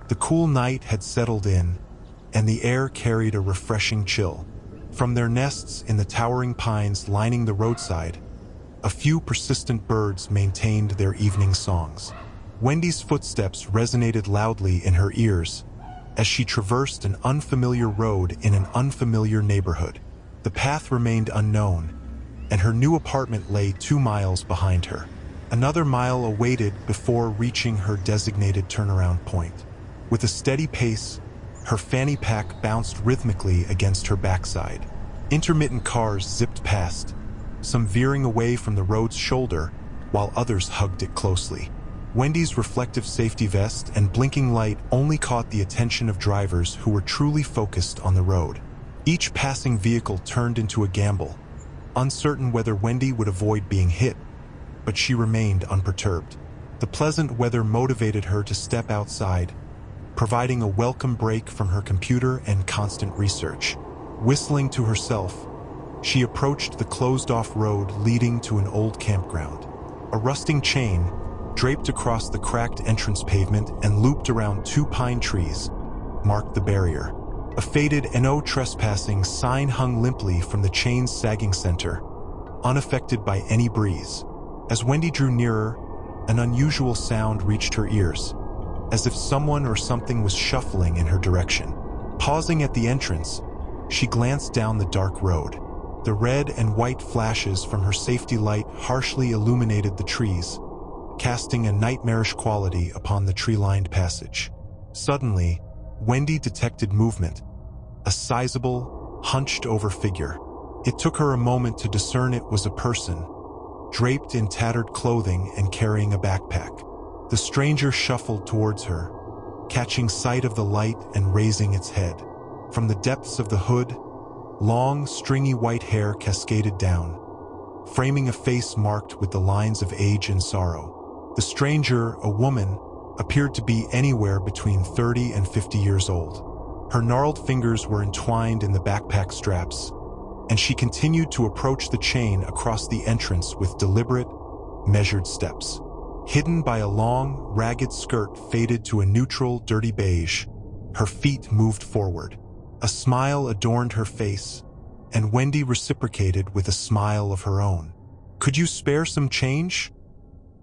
The cool night had settled in, and the air carried a refreshing chill. From their nests in the towering pines lining the roadside, a few persistent birds maintained their evening songs. Wendy's footsteps resonated loudly in her ears as she traversed an unfamiliar road in an unfamiliar neighborhood. The path remained unknown, and her new apartment lay 2 miles behind her. Another mile awaited before reaching her designated turnaround point. With a steady pace, her fanny pack bounced rhythmically against her backside. Intermittent cars zipped past, some veering away from the road's shoulder, while others hugged it closely. Wendy's reflective safety vest and blinking light only caught the attention of drivers who were truly focused on the road. Each passing vehicle turned into a gamble, uncertain whether Wendy would avoid being hit, but she remained unperturbed. The pleasant weather motivated her to step outside, providing a welcome break from her computer and constant research. Whistling to herself, she approached the closed-off road leading to an old campground. A rusting chain, draped across the cracked entrance pavement and looped around 2 pine trees, marked the barrier. A faded "No trespassing" sign hung limply from the chain's sagging center, unaffected by any breeze. As Wendy drew nearer, an unusual sound reached her ears, as if someone or something was shuffling in her direction. Pausing at the entrance, she glanced down the dark road. The red and white flashes from her safety light harshly illuminated the trees, casting a nightmarish quality upon the tree-lined passage. Suddenly, Wendy detected movement, a sizable, hunched-over figure. It took her a moment to discern it was a person, draped in tattered clothing and carrying a backpack. The stranger shuffled towards her, catching sight of the light and raising its head. From the depths of the hood, long, stringy white hair cascaded down, framing a face marked with the lines of age and sorrow. The stranger, a woman, appeared to be anywhere between 30 and 50 years old. Her gnarled fingers were entwined in the backpack straps, and she continued to approach the chain across the entrance with deliberate, measured steps. Hidden by a long, ragged skirt faded to a neutral, dirty beige, her feet moved forward. A smile adorned her face, and Wendy reciprocated with a smile of her own. "Could you spare some change?"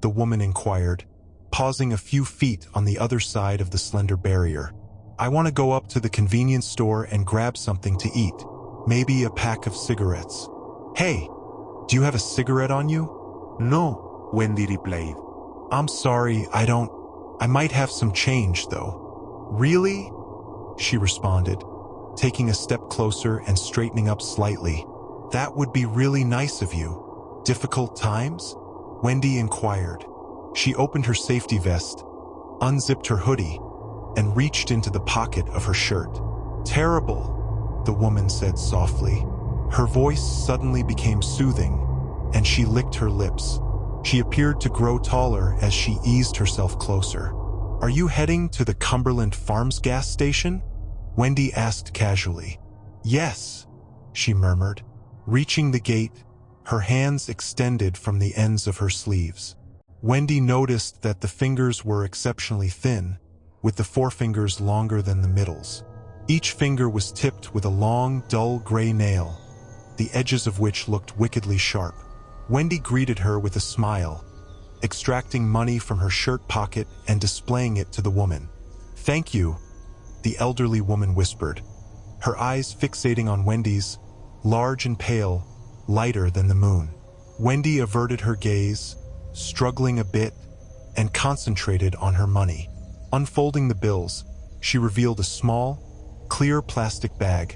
the woman inquired, pausing a few feet on the other side of the slender barrier. "I want to go up to the convenience store and grab something to eat, maybe a pack of cigarettes." "Hey, do you have a cigarette on you?" "No," Wendy replied. "I'm sorry, I might have some change, though." "Really?" she responded, taking a step closer and straightening up slightly. "That would be really nice of you." "Difficult times?" Wendy inquired. She opened her safety vest, unzipped her hoodie, and reached into the pocket of her shirt. "Terrible," the woman said softly. Her voice suddenly became soothing, and she licked her lips. She appeared to grow taller as she eased herself closer. "Are you heading to the Cumberland Farms gas station?" Wendy asked casually. "Yes," she murmured, reaching the gate, her hands extended from the ends of her sleeves. Wendy noticed that the fingers were exceptionally thin, with the forefingers longer than the middles. Each finger was tipped with a long, dull gray nail, the edges of which looked wickedly sharp. Wendy greeted her with a smile, extracting money from her shirt pocket and displaying it to the woman. "Thank you," the elderly woman whispered, her eyes fixating on Wendy's, large and pale, lighter than the moon. Wendy averted her gaze, struggling a bit, and concentrated on her money. Unfolding the bills, she revealed a small, clear plastic bag,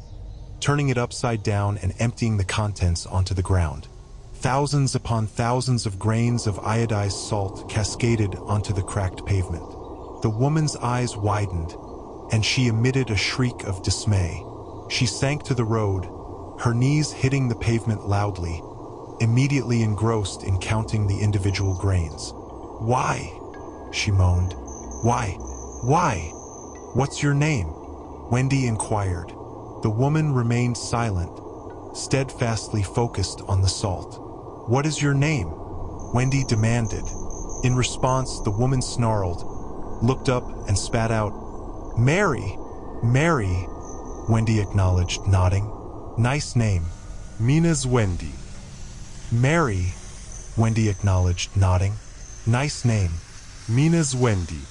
turning it upside down and emptying the contents onto the ground. Thousands upon thousands of grains of iodized salt cascaded onto the cracked pavement. The woman's eyes widened, and she emitted a shriek of dismay. She sank to the road, her knees hitting the pavement loudly, immediately engrossed in counting the individual grains. "Why?" she moaned. "Why? Why? What's your name?" Wendy inquired. The woman remained silent, steadfastly focused on the salt. "What is your name?" Wendy demanded. In response, the woman snarled, looked up, and spat out, Mary! Mary! Wendy acknowledged, nodding. Nice name. Mina's Wendy. Mary! Wendy acknowledged, nodding. Nice name. Mina's Wendy.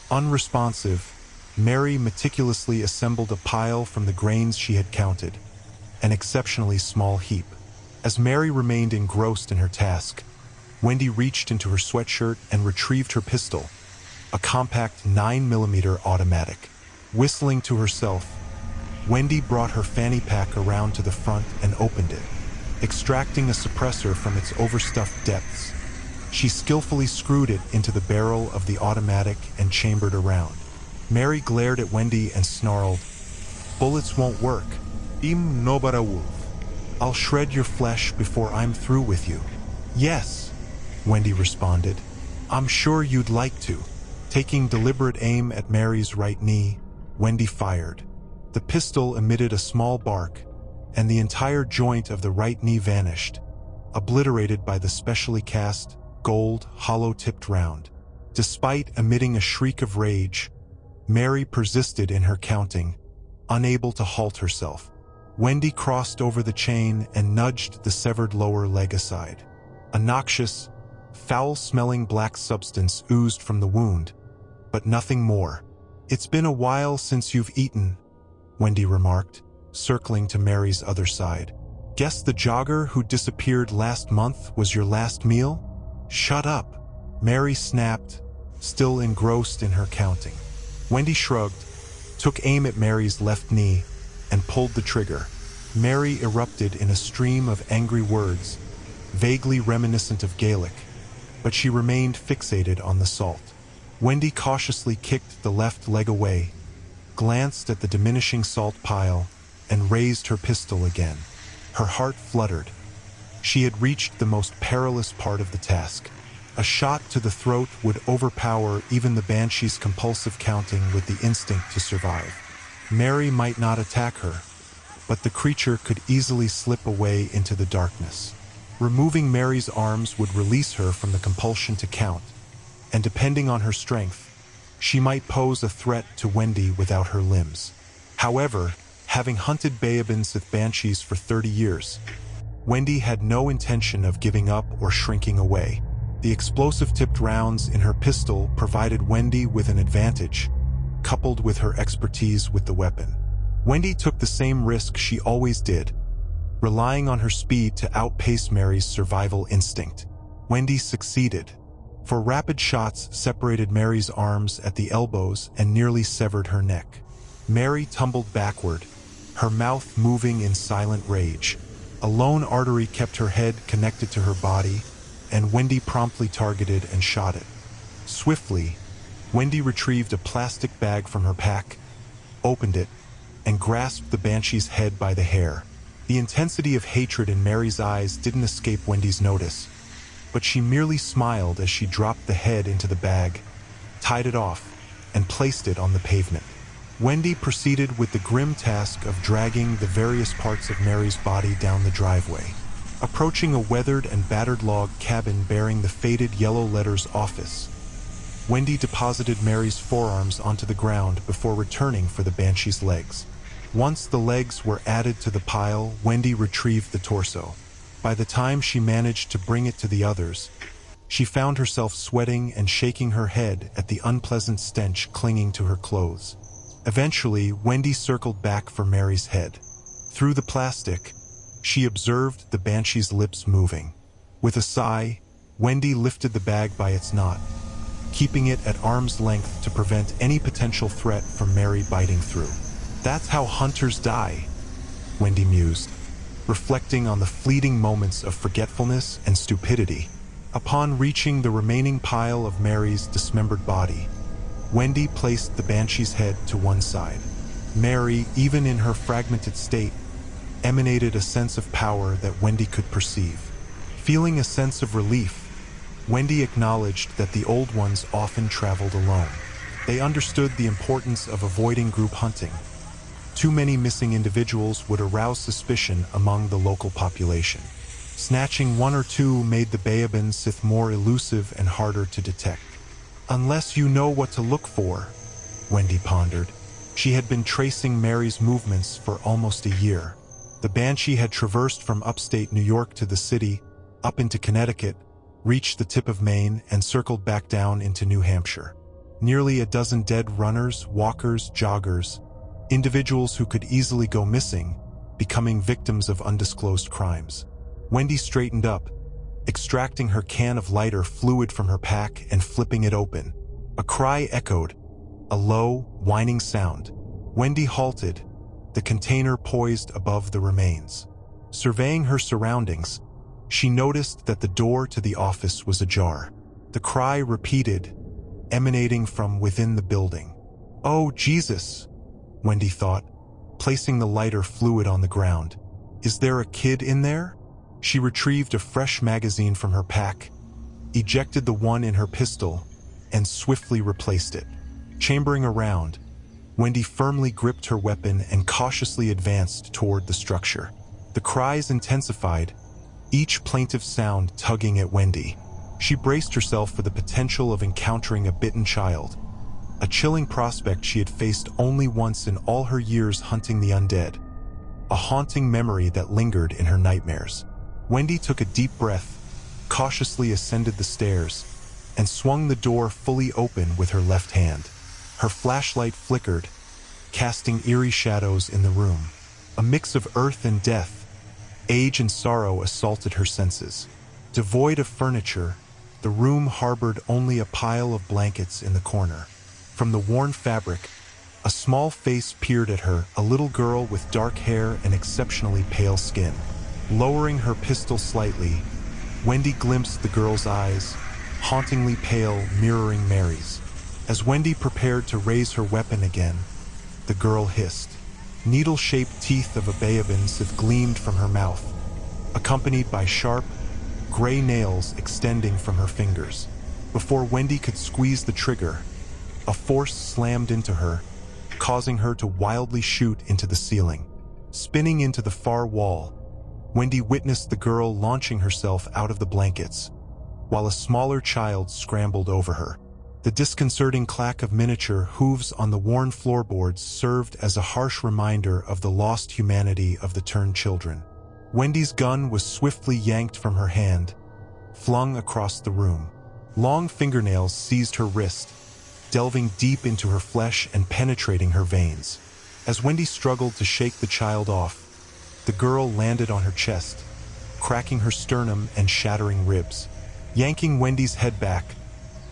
Unresponsive, Mary meticulously assembled a pile from the grains she had counted, an exceptionally small heap. As Mary remained engrossed in her task, Wendy reached into her sweatshirt and retrieved her pistol, a compact 9mm automatic. Whistling to herself, Wendy brought her fanny pack around to the front and opened it, extracting a suppressor from its overstuffed depths. She skillfully screwed it into the barrel of the automatic and chambered around. Mary glared at Wendy and snarled, "Bullets won't work. Im no bara wolf. I'll shred your flesh before I'm through with you." "Yes," Wendy responded. "I'm sure you'd like to." Taking deliberate aim at Mary's right knee, Wendy fired. The pistol emitted a small bark, and the entire joint of the right knee vanished, obliterated by the specially cast, gold, hollow-tipped round. Despite emitting a shriek of rage, Mary persisted in her counting, unable to halt herself. Wendy crossed over the chain and nudged the severed lower leg aside. A noxious, foul-smelling black substance oozed from the wound, but nothing more. "It's been a while since you've eaten," Wendy remarked, circling to Mary's other side. "Guess the jogger who disappeared last month was your last meal?" "Shut up," Mary snapped, still engrossed in her counting. Wendy shrugged, took aim at Mary's left knee, and pulled the trigger. Mary erupted in a stream of angry words, vaguely reminiscent of Gaelic, but she remained fixated on the salt. Wendy cautiously kicked the left leg away, glanced at the diminishing salt pile, and raised her pistol again. Her heart fluttered. She had reached the most perilous part of the task. A shot to the throat would overpower even the banshee's compulsive counting with the instinct to survive. Mary might not attack her, but the creature could easily slip away into the darkness. Removing Mary's arms would release her from the compulsion to count, and depending on her strength, she might pose a threat to Wendy without her limbs. However, having hunted Beabins with banshees for 30 years, Wendy had no intention of giving up or shrinking away. The explosive-tipped rounds in her pistol provided Wendy with an advantage, coupled with her expertise with the weapon. Wendy took the same risk she always did, relying on her speed to outpace Mary's survival instinct. Wendy succeeded, for rapid shots separated Mary's arms at the elbows and nearly severed her neck. Mary tumbled backward, her mouth moving in silent rage. A lone artery kept her head connected to her body, and Wendy promptly targeted and shot it. Swiftly, Wendy retrieved a plastic bag from her pack, opened it, and grasped the banshee's head by the hair. The intensity of hatred in Mary's eyes didn't escape Wendy's notice, but she merely smiled as she dropped the head into the bag, tied it off, and placed it on the pavement. Wendy proceeded with the grim task of dragging the various parts of Mary's body down the driveway. Approaching a weathered and battered log cabin bearing the faded yellow letters "Office," Wendy deposited Mary's forearms onto the ground before returning for the banshee's legs. Once the legs were added to the pile, Wendy retrieved the torso. By the time she managed to bring it to the others, she found herself sweating and shaking her head at the unpleasant stench clinging to her clothes. Eventually, Wendy circled back for Mary's head. Through the plastic, she observed the banshee's lips moving. With a sigh, Wendy lifted the bag by its knot, keeping it at arm's length to prevent any potential threat from Mary biting through. "That's how hunters die," Wendy mused, reflecting on the fleeting moments of forgetfulness and stupidity. Upon reaching the remaining pile of Mary's dismembered body, Wendy placed the banshee's head to one side. Mary, even in her fragmented state, emanated a sense of power that Wendy could perceive. Feeling a sense of relief, Wendy acknowledged that the old ones often traveled alone. They understood the importance of avoiding group hunting. Too many missing individuals would arouse suspicion among the local population. Snatching one or two made the Beabin Sith more elusive and harder to detect. "Unless you know what to look for," Wendy pondered. She had been tracing Mary's movements for almost a year. The banshee had traversed from upstate New York to the city, up into Connecticut, reached the tip of Maine, and circled back down into New Hampshire. Nearly a dozen dead runners, walkers, joggers, individuals who could easily go missing, becoming victims of undisclosed crimes. Wendy straightened up, extracting her can of lighter fluid from her pack and flipping it open. A cry echoed, a low, whining sound. Wendy halted, the container poised above the remains. Surveying her surroundings, she noticed that the door to the office was ajar. The cry repeated, emanating from within the building. "Oh, Jesus," Wendy thought, placing the lighter fluid on the ground. "Is there a kid in there?" She retrieved a fresh magazine from her pack, ejected the one in her pistol, and swiftly replaced it. Chambering around, Wendy firmly gripped her weapon and cautiously advanced toward the structure. The cries intensified, each plaintive sound tugging at Wendy. She braced herself for the potential of encountering a bitten child, a chilling prospect she had faced only once in all her years hunting the undead, a haunting memory that lingered in her nightmares. Wendy took a deep breath, cautiously ascended the stairs, and swung the door fully open with her left hand. Her flashlight flickered, casting eerie shadows in the room. A mix of earth and death, age and sorrow assaulted her senses. Devoid of furniture, the room harbored only a pile of blankets in the corner. From the worn fabric, a small face peered at her, a little girl with dark hair and exceptionally pale skin. Lowering her pistol slightly, Wendy glimpsed the girl's eyes, hauntingly pale, mirroring Mary's. As Wendy prepared to raise her weapon again, the girl hissed. Needle-shaped teeth of a baobab gleamed from her mouth, accompanied by sharp, gray nails extending from her fingers. Before Wendy could squeeze the trigger, a force slammed into her, causing her to wildly shoot into the ceiling. Spinning into the far wall, Wendy witnessed the girl launching herself out of the blankets, while a smaller child scrambled over her. The disconcerting clack of miniature hooves on the worn floorboards served as a harsh reminder of the lost humanity of the turned children. Wendy's gun was swiftly yanked from her hand, flung across the room. Long fingernails seized her wrist, delving deep into her flesh and penetrating her veins. As Wendy struggled to shake the child off, the girl landed on her chest, cracking her sternum and shattering ribs. Yanking Wendy's head back,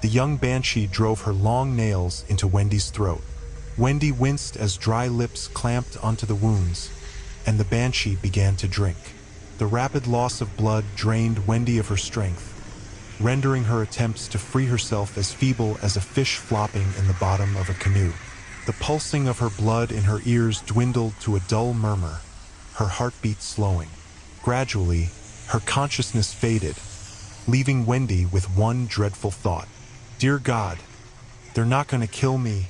the young banshee drove her long nails into Wendy's throat. Wendy winced as dry lips clamped onto the wounds, and the banshee began to drink. The rapid loss of blood drained Wendy of her strength, rendering her attempts to free herself as feeble as a fish flopping in the bottom of a canoe. The pulsing of her blood in her ears dwindled to a dull murmur, her heartbeat slowing. Gradually, her consciousness faded, leaving Wendy with one dreadful thought. "Dear God, they're not going to kill me.